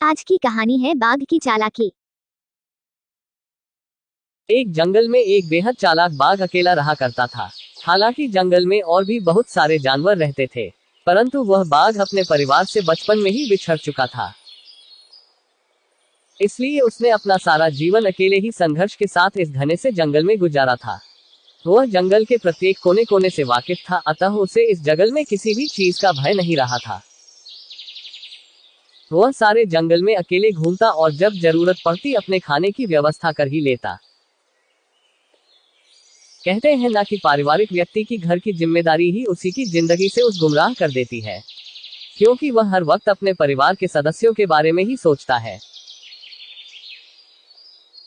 आज की कहानी है बाघ की चालाकी। एक जंगल में एक बेहद चालाक बाघ अकेला रहा करता था। हालांकि जंगल में और भी बहुत सारे जानवर रहते थे, परंतु वह बाघ अपने परिवार से बचपन में ही बिछड़ चुका था। इसलिए उसने अपना सारा जीवन अकेले ही संघर्ष के साथ इस घने से जंगल में गुजारा था। वह जंगल के प्रत्येक कोने कोने से वाकिफ था, अतः उसे इस जंगल में किसी भी चीज का भय नहीं रहा था। वह सारे जंगल में अकेले घूमता और जब जरूरत पड़ती अपने खाने की व्यवस्था कर ही लेता। कहते हैं ना कि पारिवारिक व्यक्ति की घर की जिम्मेदारी ही उसी की जिंदगी से उस गुमराह कर देती है, क्योंकि वह हर वक्त अपने परिवार के सदस्यों के बारे में ही सोचता है।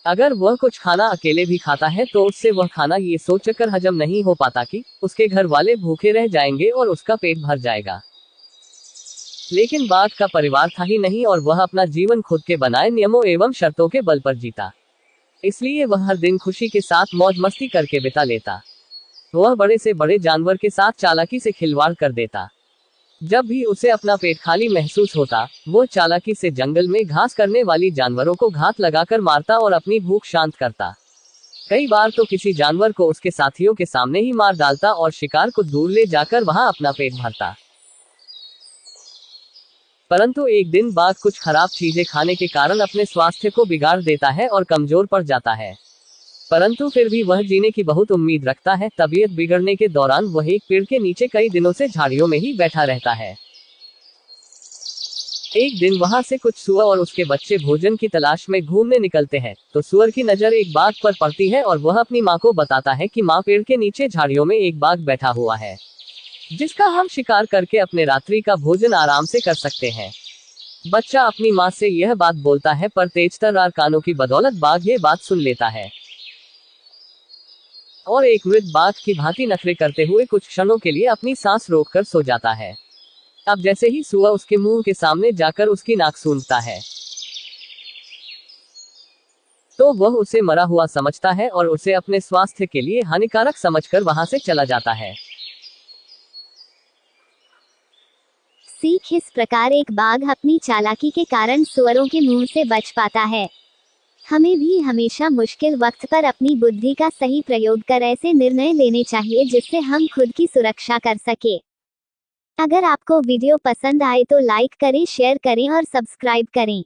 अगर वह कुछ खाना अकेले भी खाता है तो उससे वह खाना ये सोचकर हजम नहीं हो पाता कि उसके घर वाले भूखे रह जाएंगे और उसका पेट भर जाएगा। लेकिन बाघ का परिवार था ही नहीं और वह अपना जीवन खुद के बनाए नियमों एवं शर्तों के बल पर जीता। इसलिए वह हर दिन खुशी के साथ मौज मस्ती करके बिता लेता। वह बड़े से बड़े जानवर के साथ चालाकी से खिलवाड़ कर देता। जब भी उसे अपना पेट खाली महसूस होता, वो चालाकी से जंगल में घास करने वाली जानवरों को घात लगाकर मारता और अपनी भूख शांत करता। कई बार तो किसी जानवर को उसके साथियों के सामने ही मार डालता और शिकार को दूर ले जाकर वहां अपना पेट भरता। परंतु एक दिन बाघ कुछ खराब चीजें खाने के कारण अपने स्वास्थ्य को बिगाड़ देता है और कमजोर पड़ जाता है। परंतु फिर भी वह जीने की बहुत उम्मीद रखता है। तबीयत बिगड़ने के दौरान वह एक पेड़ के नीचे कई दिनों से झाड़ियों में ही बैठा रहता है। एक दिन वहां से कुछ सुअर और उसके बच्चे भोजन की तलाश में घूमने निकलते हैं, तो सुअर की नजर एक बाघ पर पड़ती है और वह अपनी माँ को बताता है कि माँ, पेड़ के नीचे झाड़ियों में एक बाघ बैठा हुआ है, जिसका हम शिकार करके अपने रात्रि का भोजन आराम से कर सकते हैं। बच्चा अपनी माँ से यह बात बोलता है, पर तेजतर्रार कानों की बदौलत बाघ ये बात सुन लेता है और एक वृद्ध बाघ की भांति नखरे करते हुए कुछ क्षणों के लिए अपनी सांस रोककर सो जाता है। अब जैसे ही सुअर उसके मुंह के सामने जाकर उसकी नाक सूंघता है, तो वह उसे मरा हुआ समझता है और उसे अपने स्वास्थ्य के लिए हानिकारक समझकर वहां से चला जाता है। सीख, इस प्रकार एक बाघ अपनी चालाकी के कारण सुअरों के मुंह से बच पाता है। हमें भी हमेशा मुश्किल वक्त पर अपनी बुद्धि का सही प्रयोग कर ऐसे निर्णय लेने चाहिए जिससे हम खुद की सुरक्षा कर सके। अगर आपको वीडियो पसंद आए तो लाइक करें, शेयर करें और सब्सक्राइब करें।